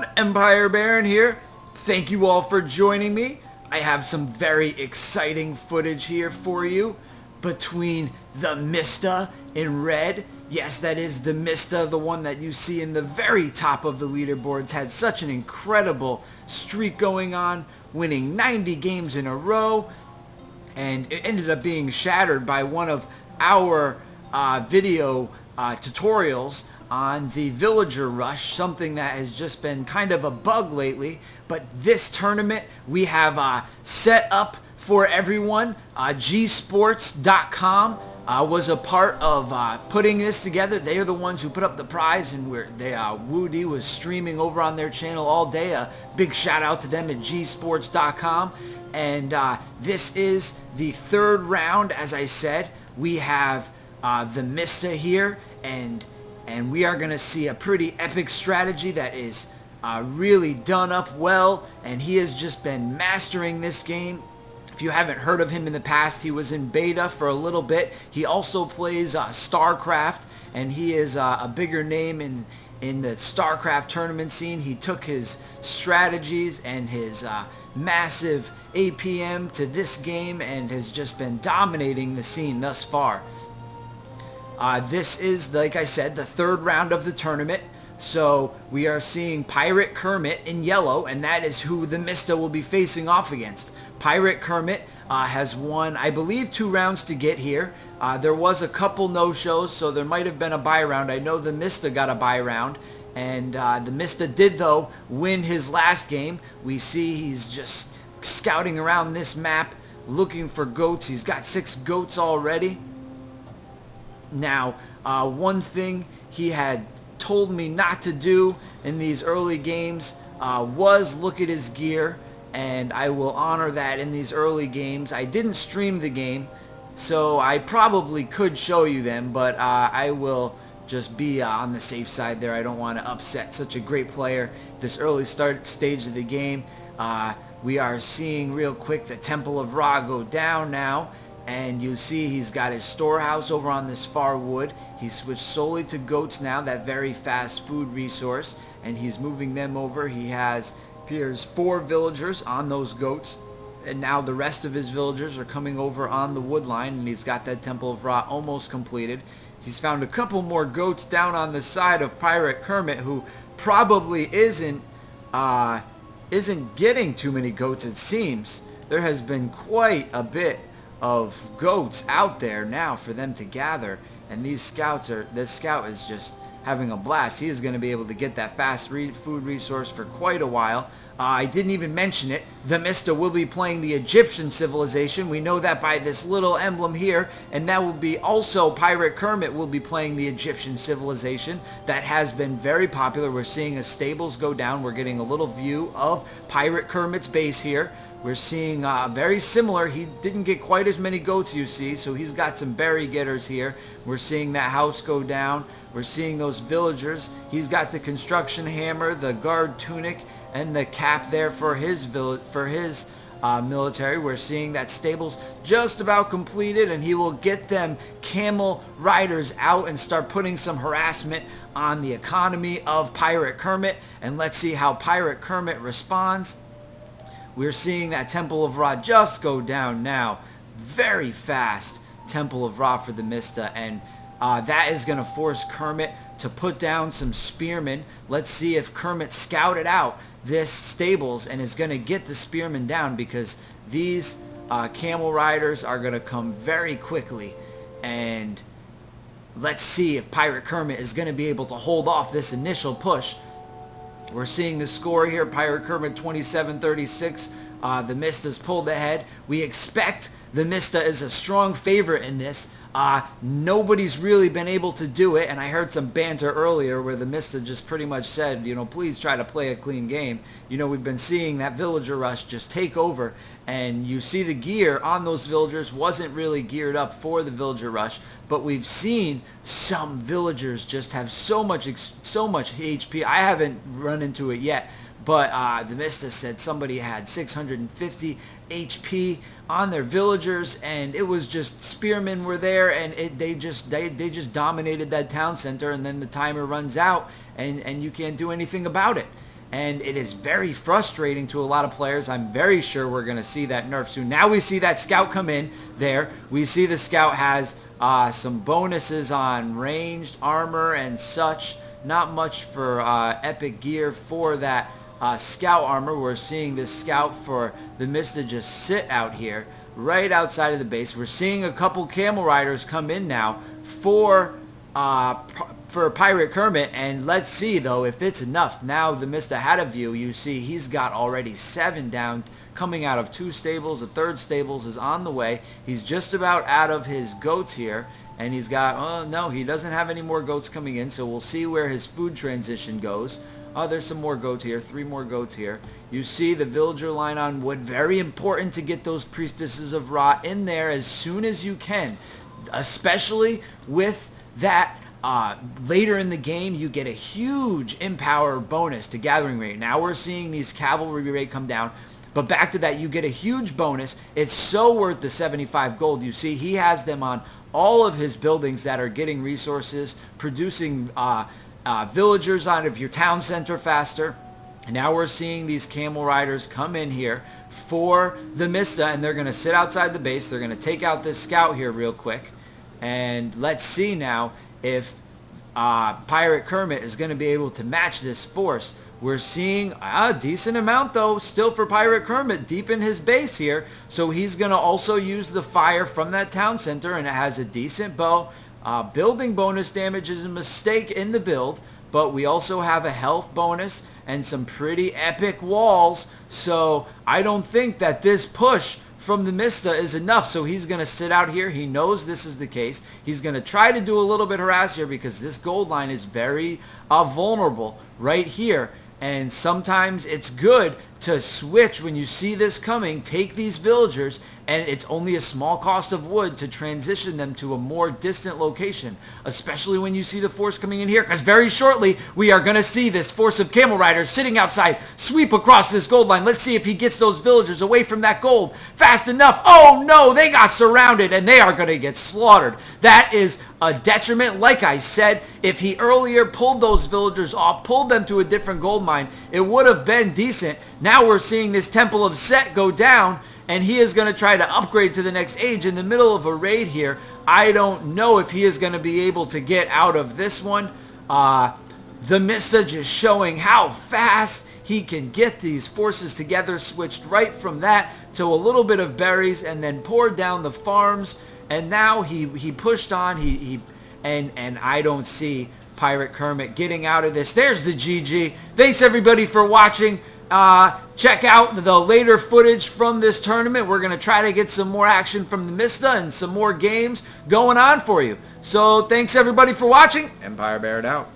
everyone, Empire Baron here. Thank you all for joining me. I have some very exciting footage here for you between TheMistaa in red. Yes, that is TheMistaa, the one that you see in the very top of the leaderboards. Had such an incredible streak going on, winning 90 games in a row, and it ended up being shattered by one of our video tutorials on the villager rush, something that has just been kind of a bug lately. But this tournament we have set up for everyone. Gsports.com was a part of putting this together. They are the ones who put up the prize, and Woody was streaming over on their channel all day. A big shout out to them at gsports.com. And this is the third round. As I said, we have TheMistaa here, and we are going to see a pretty epic strategy that is really done up well, and he has just been mastering this game. If you haven't heard of him in the past, he was in beta for a little bit. He also plays StarCraft, and he is a bigger name in the StarCraft tournament scene. He took his strategies and his massive APM to this game and has just been dominating the scene thus far. This is, like I said, the third round of the tournament. So we are seeing PirateKermit in yellow, and that is who TheMistaa will be facing off against. PirateKermit has won, I believe, 2 rounds to get here. There was a couple no-shows, so there might have been a bye round. I know TheMistaa got a bye round, and TheMistaa did, though, win his last game. We see he's just scouting around this map, looking for goats. He's got 6 goats already. Now, one thing he had told me not to do in these early games was look at his gear, and I will honor that in these early games. I didn't stream the game, so I probably could show you them, but I will just be on the safe side there. I don't want to upset such a great player this early start stage of the game. We are seeing real quick the Temple of Ra go down now. And you see he's got his storehouse over on this far wood. He's switched solely to goats now, that very fast food resource, and he's moving them over. He appears 4 villagers on those goats, and now the rest of his villagers are coming over on the wood line, and he's got that Temple of Ra almost completed. He's found a couple more goats down on the side of PirateKermit, who probably isn't getting too many goats, it seems. There has been quite a bit of goats out there now for them to gather, and this scout is just having a blast. He is going to be able to get that fast food resource for quite a while. I didn't even mention it. TheMistaa will be playing the Egyptian civilization. We know that by this little emblem here, and that will be also PirateKermit will be playing the Egyptian civilization. That has been very popular. We're seeing as stables go down. We're getting a little view of PirateKermit's base here. We're seeing very similar. He didn't get quite as many goats, you see, so he's got some berry getters here. We're seeing that house go down. We're seeing those villagers. He's got the construction hammer, the guard tunic, and the cap there for his military. We're seeing that stable's just about completed, and he will get them camel riders out and start putting some harassment on the economy of PirateKermit. And let's see how PirateKermit responds. We're seeing that Temple of Ra just go down now. Very fast Temple of Ra for TheMistaa, and that is going to force Kermit to put down some spearmen. Let's see if Kermit scouted out this stables and is going to get the spearmen down, because these camel riders are going to come very quickly. And let's see if PirateKermit is going to be able to hold off this initial push. We're seeing the score here, PirateKermit 27-36. TheMistaa's pulled ahead. We expect TheMistaa is a strong favorite in this. Nobody's really been able to do it, and I heard some banter earlier where TheMistaa just pretty much said, you know, please try to play a clean game. You know, we've been seeing that villager rush just take over, and you see the gear on those villagers wasn't really geared up for the villager rush, but we've seen some villagers just have so much HP. I haven't run into it yet, but TheMistaa said somebody had 650 HP on their villagers, and it was just spearmen were there, and they just dominated that town center, and then the timer runs out, and you can't do anything about it. and it is very frustrating to a lot of players. I'm very sure we're going to see that nerf soon. Now we see that scout come in there. We see the scout has some bonuses on ranged armor and such. Not much for epic gear for that scout armor. We're seeing this scout for TheMistaa just sit out here right outside of the base. We're seeing a couple camel riders come in now for PirateKermit, and let's see though if it's enough. Now TheMistaa had a view. You see he's got already 7 down coming out of 2 stables. The 3rd stables is on the way. He's just about out of his goats here, and he's got, oh no, he doesn't have any more goats coming in, so we'll see where his food transition goes. Oh, there's some more goats here, 3 more goats here. You see the villager line on wood. Very important to get those priestesses of rot in there as soon as you can, especially with that later in the game. You get a huge empower bonus to gathering rate. Now we're seeing these cavalry rate come down, but back to that, you get a huge bonus. It's so worth the 75 gold. You see he has them on all of his buildings that are getting resources, producing villagers out of your town center faster. And now we're seeing these camel riders come in here for TheMistaa, and they're going to sit outside the base. They're going to take out this scout here real quick. And let's see now if PirateKermit is going to be able to match this force. We're seeing a decent amount, though, still for PirateKermit deep in his base here. So he's going to also use the fire from that town center, and it has a decent bow. Building bonus damage is a mistake in the build, but we also have a health bonus and some pretty epic walls. So I don't think that this push from TheMistaa is enough. So he's going to sit out here. He knows this is the case. He's going to try to do a little bit harass here because this gold line is very vulnerable right here. And sometimes it's good to switch when you see this coming. Take these villagers, and it's only a small cost of wood to transition them to a more distant location, especially when you see the force coming in here, because very shortly we are going to see this force of camel riders sitting outside sweep across this gold line. Let's see if he gets those villagers away from that gold fast enough. Oh no, they got surrounded, and they are going to get slaughtered. That is a detriment. Like I said, if he earlier pulled those villagers off, pulled them to a different gold mine, it would have been decent. Now we're seeing this Temple of Set go down, and he is going to try to upgrade to the next age in the middle of a raid here. I don't know if he is going to be able to get out of this one. TheMistaa just showing how fast he can get these forces together, switched right from that to a little bit of berries, and then poured down the farms. And now he pushed on. And I don't see PirateKermit getting out of this. There's the GG. Thanks everybody for watching. Check out the later footage from this tournament. We're going to try to get some more action from TheMistaa and some more games going on for you. So thanks everybody for watching. Empire Bear out.